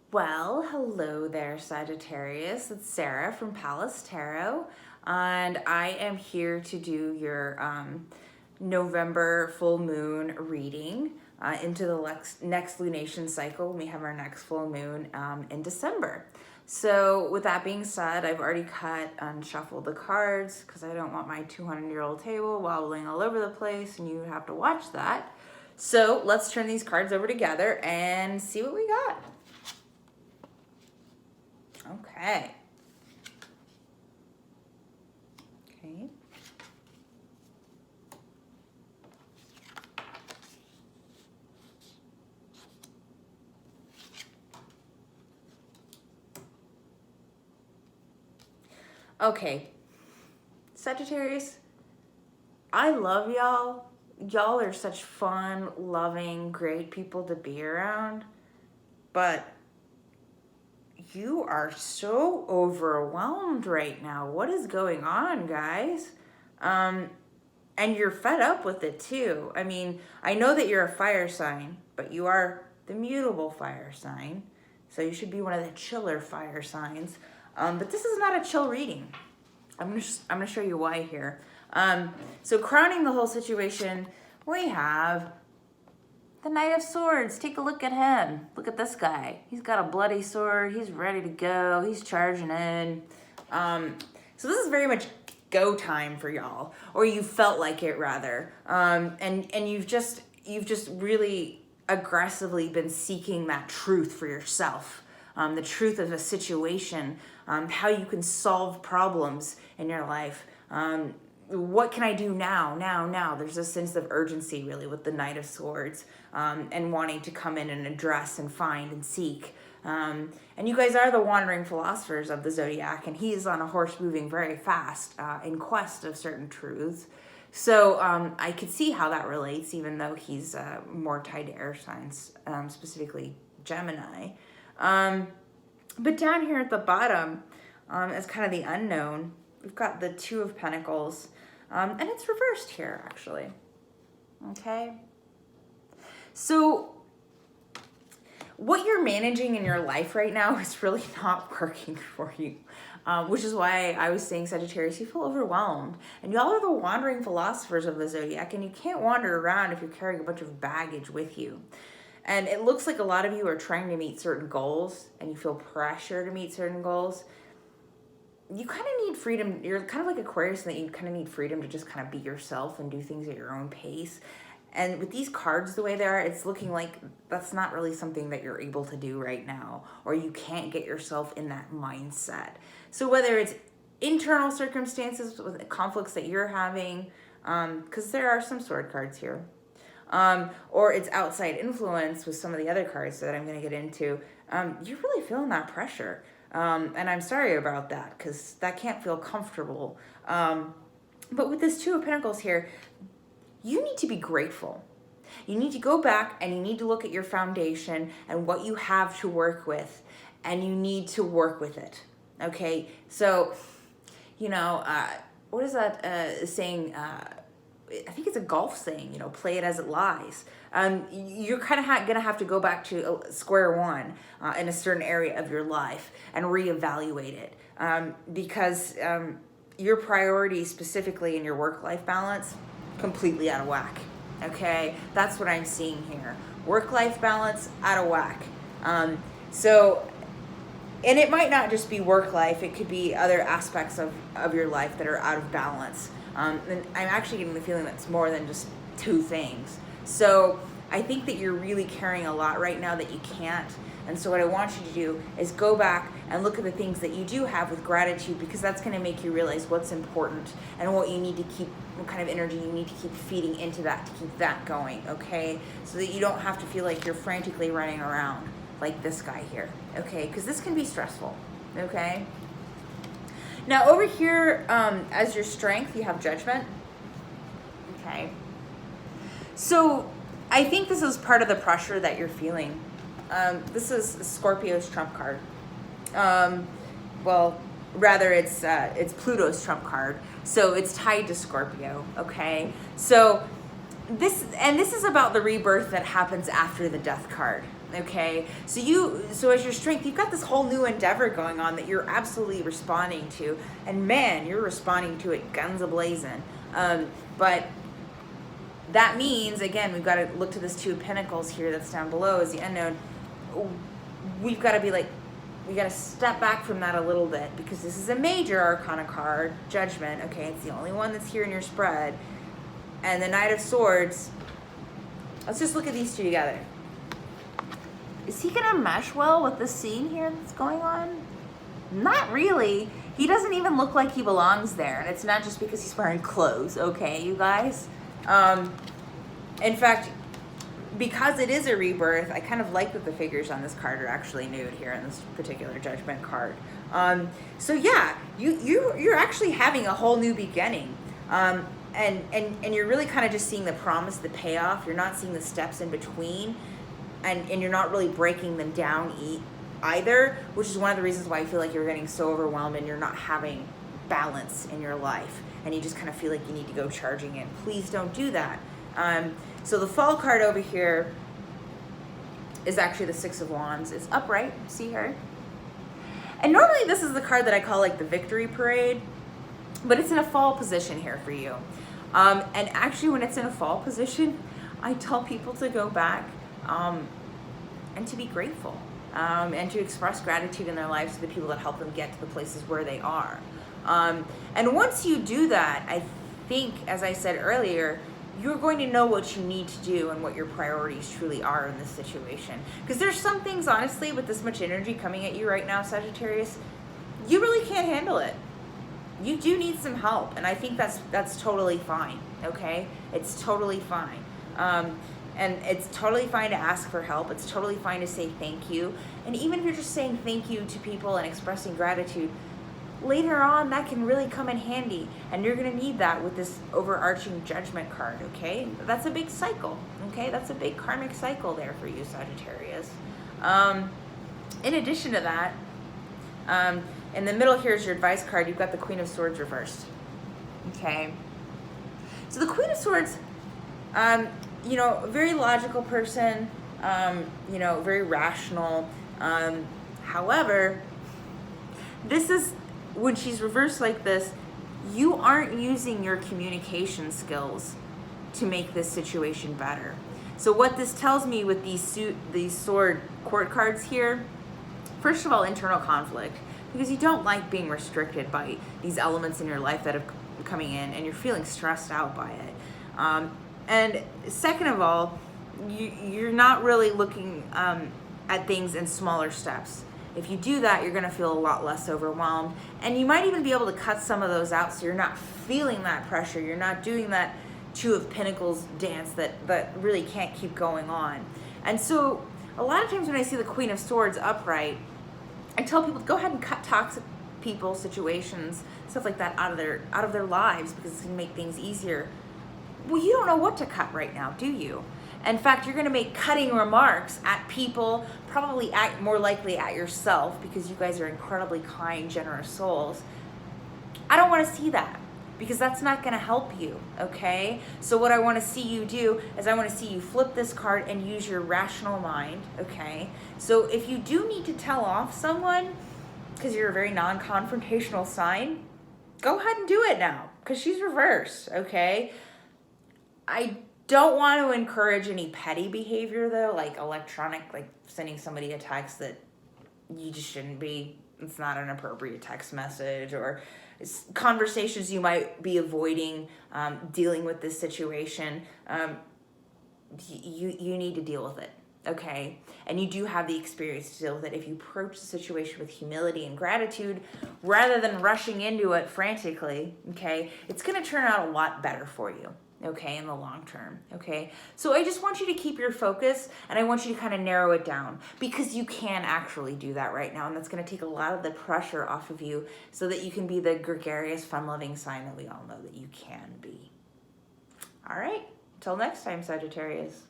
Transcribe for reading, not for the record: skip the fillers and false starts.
Well, hello there, Sagittarius. It's Sarah from Palace Tarot, and I am here to do your November full moon reading into the next lunation cycle when we have our next full moon in December. So with that being said, I've already cut and shuffled the cards because I don't want my 200-year-old table wobbling all over the place and you have to watch that. So let's turn these cards over together and see what we got. Okay. Okay. Okay. Sagittarius, I love y'all. Y'all are such fun, loving, great people to be around. But you are so overwhelmed right now. What is going on, guys? And you're fed up with it too. I mean, I know that you're a fire sign, but you are the mutable fire sign. So you should be one of the chiller fire signs. But this is not a chill reading. I'm gonna show you why here. So crowning the whole situation, we have the Knight of Swords. Take a look at him. Look at this guy. He's got a bloody sword. He's ready to go. He's charging in. So this is very much go time for y'all, or you felt like it rather. And you've just really aggressively been seeking that truth for yourself. The truth of a situation, how you can solve problems in your life. What can I do now? There's a sense of urgency really with the Knight of Swords, and wanting to come in and address and find and seek. And you guys are the wandering philosophers of the zodiac, and he is on a horse moving very fast in quest of certain truths. So I could see how that relates, even though he's more tied to air signs, specifically Gemini. But down here at the bottom, as kind of the unknown, we've got the Two of Pentacles, and it's reversed here, actually. Okay? So what you're managing in your life right now is really not working for you, which is why I was saying, Sagittarius, you feel overwhelmed. And y'all are the wandering philosophers of the zodiac, and you can't wander around if you're carrying a bunch of baggage with you. And it looks like a lot of you are trying to meet certain goals, and you feel pressure to meet certain goals. You kind of need freedom. You're kind of like Aquarius in that you kind of need freedom to just kind of be yourself and do things at your own pace. And with these cards the way they are, it's looking like that's not really something that you're able to do right now, or you can't get yourself in that mindset. So whether it's internal circumstances with conflicts that you're having, because there are some sword cards here, or it's outside influence with some of the other cards that I'm going to get into, you're really feeling that pressure. And I'm sorry about that, because that can't feel comfortable. But with this Two of Pentacles here, you need to be grateful. You need to go back and you need to look at your foundation and what you have to work with, and you need to work with it. Okay? So, what is that saying? I think it's a golf saying, play it as it lies. You're kind of going to have to go back to square one in a certain area of your life and reevaluate it, because your priorities specifically in your work-life balance, completely out of whack. Okay? That's what I'm seeing here. Work-life balance, out of whack. And it might not just be work life, it could be other aspects of your life that are out of balance. And I'm actually getting the feeling that's more than just two things. So I think that you're really carrying a lot right now that you can't. And so what I want you to do is go back and look at the things that you do have with gratitude, because that's going to make you realize what's important and what you need to keep, what kind of energy you need to keep feeding into that to keep that going, okay? So that you don't have to feel like you're frantically running around like this guy here, okay? Because this can be stressful, okay? Now over here, as your strength, you have Judgment, okay? So I think this is part of the pressure that you're feeling. This is Scorpio's trump card. Well, rather it's Pluto's trump card. So it's tied to Scorpio, okay? So this is about the rebirth that happens after the death card, Okay, so as your strength, you've got this whole new endeavor going on that you're absolutely responding to, and man, you're responding to it guns a-blazing. But that means, again, we've got to look to this Two of Pentacles here that's down below as the unknown. We've got to be like, we got to step back from that a little bit, because this is a major arcana card, Judgment. Okay, it's the only one that's here in your spread. And the Knight of Swords, let's just look at these two together. Is he gonna mesh well with the scene here that's going on? Not really. He doesn't even look like he belongs there. And it's not just because he's wearing clothes, okay, you guys? In fact, because it is a rebirth, I kind of like that the figures on this card are actually nude here in this particular Judgment card. So yeah, you're actually having a whole new beginning. And you're really kind of just seeing the promise, the payoff. You're not seeing the steps in between, and you're not really breaking them down either, which is one of the reasons why I feel like you're getting so overwhelmed and you're not having balance in your life, and you just kind of feel like you need to go charging in. Please don't do that. So the Fall card over here is actually the Six of Wands. It's upright, see her? And normally this is the card that I call like the victory parade, but it's in a fall position here for you. And actually when it's in a fall position, I tell people to go back and to be grateful, and to express gratitude in their lives to the people that help them get to the places where they are. And once you do that, I think, as I said earlier, you're going to know what you need to do and what your priorities truly are in this situation. Because there's some things, honestly, with this much energy coming at you right now, Sagittarius, you really can't handle it. You do need some help, and I think that's totally fine, okay? It's totally fine. And it's totally fine to ask for help. It's totally fine to say thank you. And even if you're just saying thank you to people and expressing gratitude, later on that can really come in handy. And you're gonna need that with this overarching Judgment card, okay? That's a big cycle, okay? That's a big karmic cycle there for you, Sagittarius. In addition to that, in the middle here is your advice card. You've got the Queen of Swords reversed, okay? So the Queen of Swords, you know, very logical person, you know, very rational. However, this is, when she's reversed like this, you aren't using your communication skills to make this situation better. So what this tells me with these sword court cards here, first of all, internal conflict, because you don't like being restricted by these elements in your life that are coming in, and you're feeling stressed out by it. And second of all, you're not really looking at things in smaller steps. If you do that, you're gonna feel a lot less overwhelmed, and you might even be able to cut some of those out so you're not feeling that pressure. You're not doing that Two of Pentacles dance that really can't keep going on. And so a lot of times when I see the Queen of Swords upright, I tell people to go ahead and cut toxic people, situations, stuff like that out of their lives, because it's gonna make things easier. Well, you don't know what to cut right now, do you? In fact, you're gonna make cutting remarks at people, probably more likely at yourself, because you guys are incredibly kind, generous souls. I don't wanna see that, because that's not gonna help you, okay? So what I wanna see you do is I wanna see you flip this card and use your rational mind, okay? So if you do need to tell off someone, because you're a very non-confrontational sign, go ahead and do it now, because she's reversed, okay? I don't want to encourage any petty behavior though, like electronic, like sending somebody a text that you just shouldn't be. It's not an appropriate text message, or conversations you might be avoiding dealing with this situation. You need to deal with it, okay? And you do have the experience to deal with it if you approach the situation with humility and gratitude rather than rushing into it frantically, okay? It's going to turn out a lot better for you, okay, in the long term, okay? So I just want you to keep your focus, and I want you to kind of narrow it down, because you can actually do that right now, and that's going to take a lot of the pressure off of you so that you can be the gregarious, fun-loving sign that we all know that you can be. All right, till next time, Sagittarius.